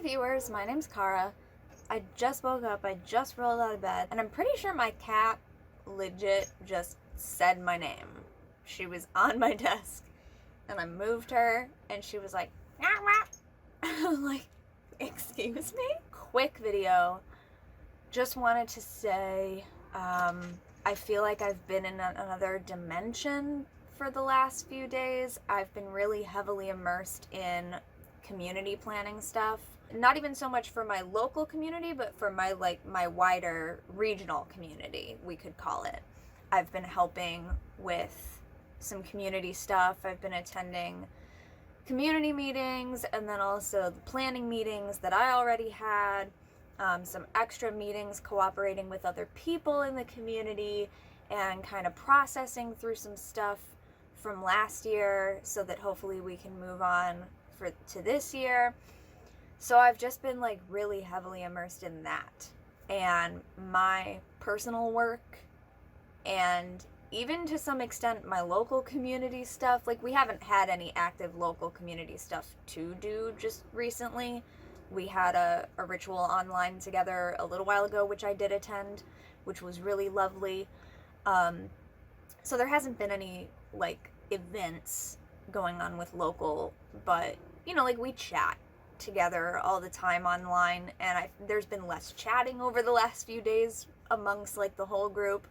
viewers, my name's Cara. I just woke up, I just rolled out of bed, and I'm pretty sure my cat legit just said my name. She was on my desk, and I moved her, and she was like, "Wah, wah." I'm like, excuse me? Quick video. Just wanted to say, I feel like I've been in another dimension for the last few days. I've been really heavily immersed in community planning stuff. Not even so much for my local community, but for my wider regional community, we could call it. I've been helping with some community stuff. I've been attending community meetings and then also the planning meetings that I already had, some extra meetings cooperating with other people in the community and kind of processing through some stuff from last year so that hopefully we can move on to this year. So I've just been like really heavily immersed in that and my personal work and even to some extent my local community stuff. Like, we haven't had any active local community stuff to do just recently. We had a ritual online together a little while ago, which I did attend, which was really lovely. So there hasn't been any like events going on with local, but you know, like, we chat together all the time online, and there's been less chatting over the last few days amongst like the whole group.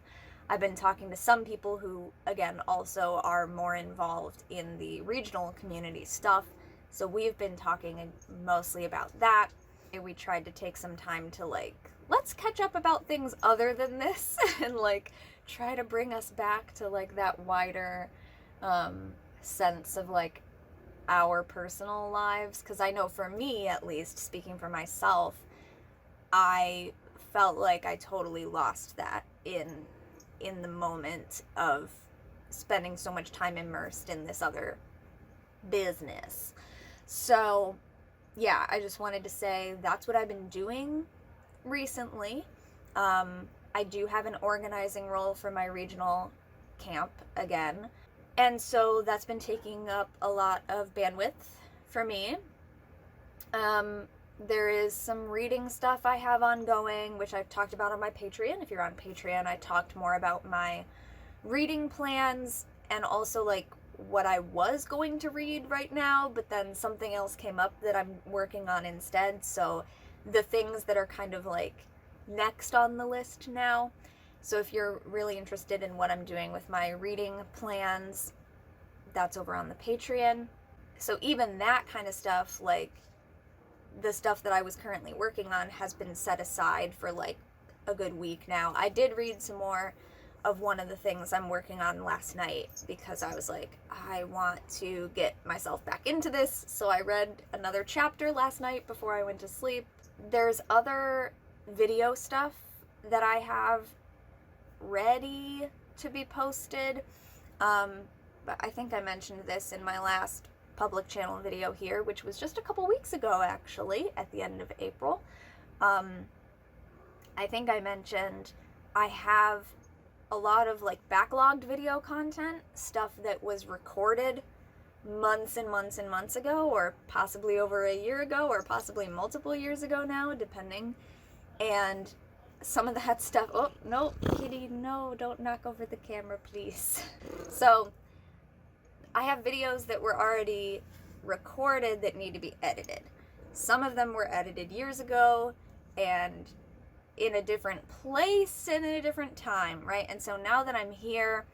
I've been talking to some people who, again, also are more involved in the regional community stuff, so we've been talking mostly about that. And we tried to take some time to like, let's catch up about things other than this and like try to bring us back to like that wider sense of like our personal lives, because I know for me, at least speaking for myself, I felt like I totally lost that in the moment of spending so much time immersed in this other business. So yeah, I just wanted to say that's what I've been doing recently. I do have an organizing role for my regional camp again. And so that's been taking up a lot of bandwidth for me. There is some reading stuff I have ongoing, which I've talked about on my Patreon. If you're on Patreon, I talked more about my reading plans and also like what I was going to read right now, but then something else came up that I'm working on instead. So the things that are kind of like next on the list now. So if you're really interested in what I'm doing with my reading plans, that's over on the Patreon. So even that kind of stuff, like the stuff that I was currently working on, has been set aside for like a good week now. I did read some more of one of the things I'm working on last night because I was like, I want to get myself back into this. So I read another chapter last night before I went to sleep. There's other video stuff that I have ready to be posted, but I think I mentioned this in my last public channel video here, which was just a couple weeks ago actually, at the end of April. I think I mentioned I have a lot of like backlogged video content, stuff that was recorded months and months and months ago, or possibly over a year ago, or possibly multiple years ago now, depending. And some of that stuff, oh no, kitty, no, don't knock over the camera, please. So I have videos that were already recorded that need to be edited. Some of them were edited years ago and in a different place and in a different time, right? And so now that I'm here,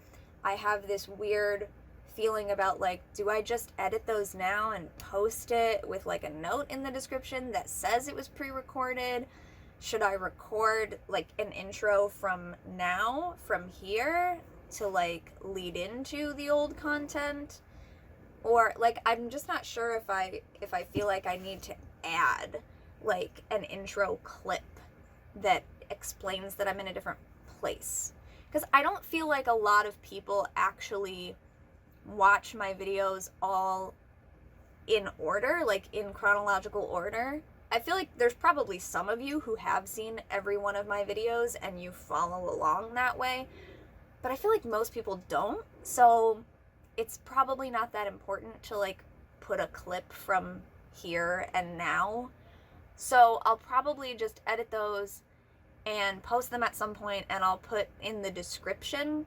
I have this weird feeling about like, do I just edit those now and post it with like a note in the description that says it was pre-recorded? Should I record like an intro from now, from here, to like lead into the old content? Or like, I'm just not sure if I feel like I need to add like an intro clip that explains that I'm in a different place. Because I don't feel like a lot of people actually watch my videos all in order, like in chronological order. I feel like there's probably some of you who have seen every one of my videos and you follow along that way, but I feel like most people don't, so it's probably not that important to like put a clip from here and now. So I'll probably just edit those and post them at some point, and I'll put in the description,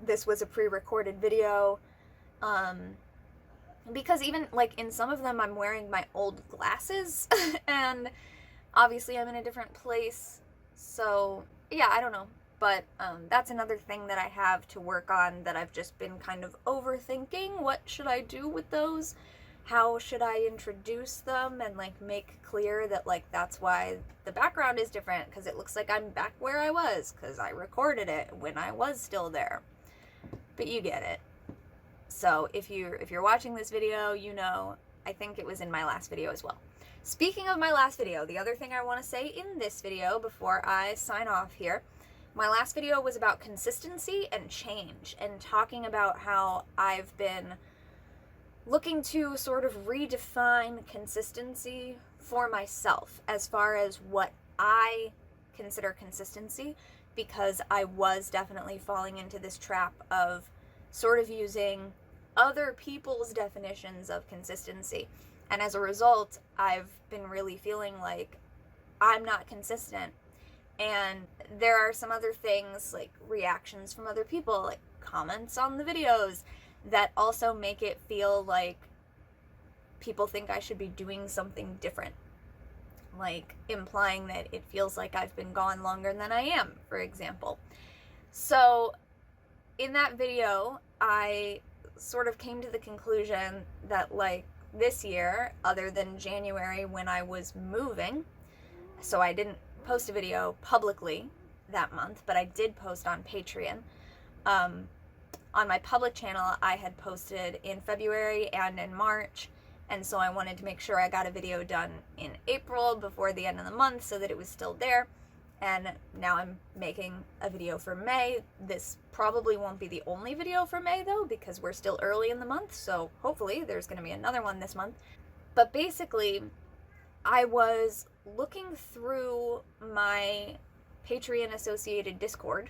this was a pre-recorded video, because even like in some of them I'm wearing my old glasses and obviously I'm in a different place, so yeah, I don't know. But that's another thing that I have to work on, that I've just been kind of overthinking. What should I do with those? How should I introduce them and like make clear that like that's why the background is different, because it looks like I'm back where I was because I recorded it when I was still there. But you get it. So if you're watching this video, you know, I think it was in my last video as well. Speaking of my last video, the other thing I want to say in this video before I sign off here, my last video was about consistency and change, and talking about how I've been looking to sort of redefine consistency for myself as far as what I consider consistency, because I was definitely falling into this trap of sort of using other people's definitions of consistency. And as a result, I've been really feeling like I'm not consistent. And there are some other things, like reactions from other people, like comments on the videos, that also make it feel like people think I should be doing something different. Like implying that it feels like I've been gone longer than I am, for example. So in that video, I sort of came to the conclusion that like this year, other than January when I was moving, so I didn't post a video publicly that month, but I did post on Patreon. On my public channel, I had posted in February and in March, and so I wanted to make sure I got a video done in April before the end of the month so that it was still there. And now I'm making a video for May. This probably won't be the only video for May though, because we're still early in the month, so hopefully there's going to be another one this month. But basically, I was looking through my Patreon associated Discord.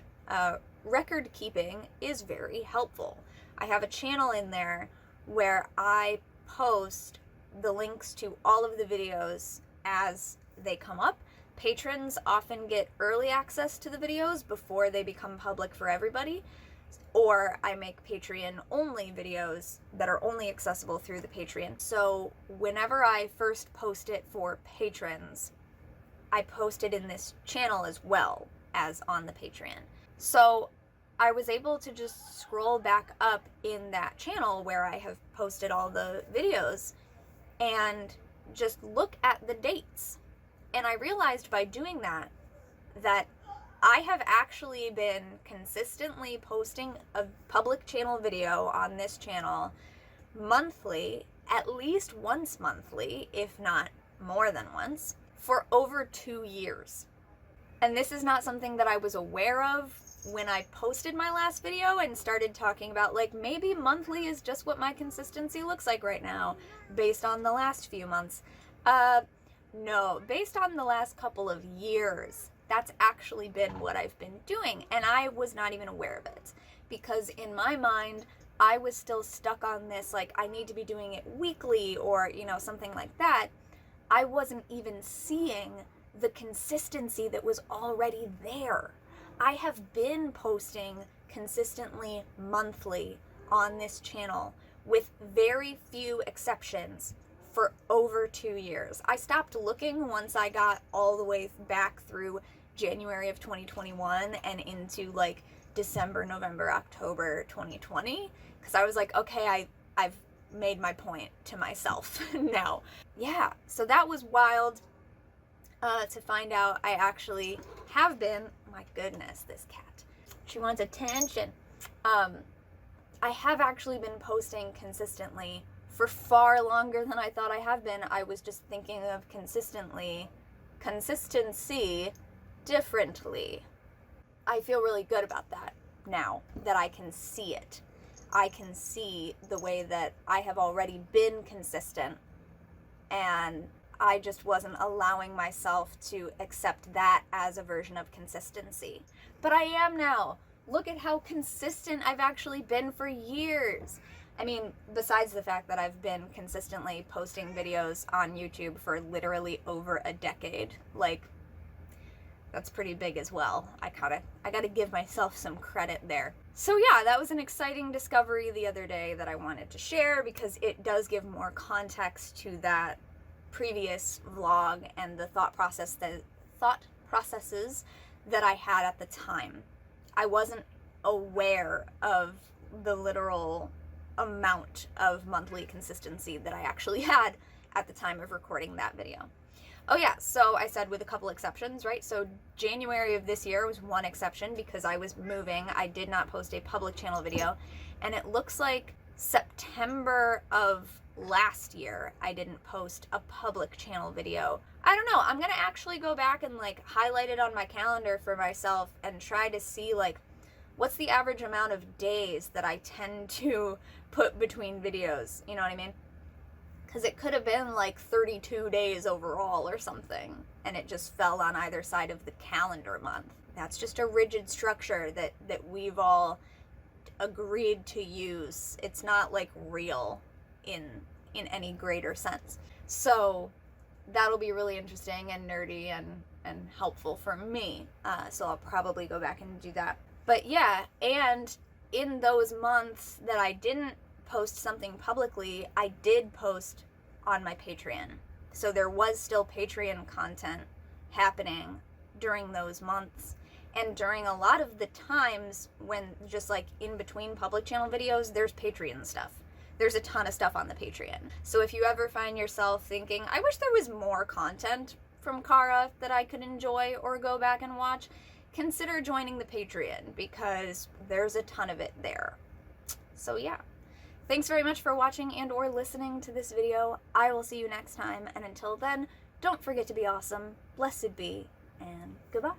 Record keeping is very helpful. I have a channel in there where I post the links to all of the videos as they come up. Patrons often get early access to the videos before they become public for everybody, or I make Patreon only videos that are only accessible through the Patreon. So whenever I first post it for patrons, I post it in this channel as well as on the Patreon. So I was able to just scroll back up in that channel where I have posted all the videos and just look at the dates. And I realized by doing that, that I have actually been consistently posting a public channel video on this channel monthly, at least once monthly, if not more than once, for over 2 years. And this is not something that I was aware of when I posted my last video and started talking about like maybe monthly is just what my consistency looks like right now based on the last few months. No, based on the last couple of years, that's actually been what I've been doing, and I was not even aware of it, because in my mind, I was still stuck on this, like, I need to be doing it weekly, or, you know, something like that. I wasn't even seeing the consistency that was already there. I have been posting consistently monthly on this channel, with very few exceptions, for over 2 years. I stopped looking once I got all the way back through January of 2021 and into like December, November, October 2020, because I was like, okay, I've made my point to myself now. Yeah, so that was wild to find out I actually have been, my goodness, this cat, she wants attention. I have actually been posting consistently for far longer than I thought I have been. I was just thinking of consistency differently. I feel really good about that now that I can see it. I can see the way that I have already been consistent, and I just wasn't allowing myself to accept that as a version of consistency. But I am now. Look at how consistent I've actually been for years. I mean, besides the fact that I've been consistently posting videos on YouTube for literally over a decade, like, that's pretty big as well. I gotta give myself some credit there. So yeah, that was an exciting discovery the other day that I wanted to share because it does give more context to that previous vlog and the thought processes that I had at the time. I wasn't aware of the literal amount of monthly consistency that I actually had at the time of recording that video. Oh yeah, so I said with a couple exceptions, right? So January of this year was one exception because I was moving. I did not post a public channel video. And it looks like September of last year I didn't post a public channel video. I don't know, I'm gonna actually go back and like highlight it on my calendar for myself and try to see like what's the average amount of days that I tend to put between videos, you know what I mean? Because it could have been like 32 days overall or something, and it just fell on either side of the calendar month. That's just a rigid structure that we've all agreed to use. It's not like real in any greater sense. So that'll be really interesting and nerdy and helpful for me. So I'll probably go back and do that. But yeah, and in those months that I didn't post something publicly, I did post on my Patreon. So there was still Patreon content happening during those months. And during a lot of the times when just like in between public channel videos, there's Patreon stuff. There's a ton of stuff on the Patreon. So if you ever find yourself thinking, I wish there was more content from Cara that I could enjoy or go back and watch, consider joining the Patreon because there's a ton of it there. So yeah. Thanks very much for watching and or listening to this video. I will see you next time, and until then, don't forget to be awesome, blessed be, and goodbye.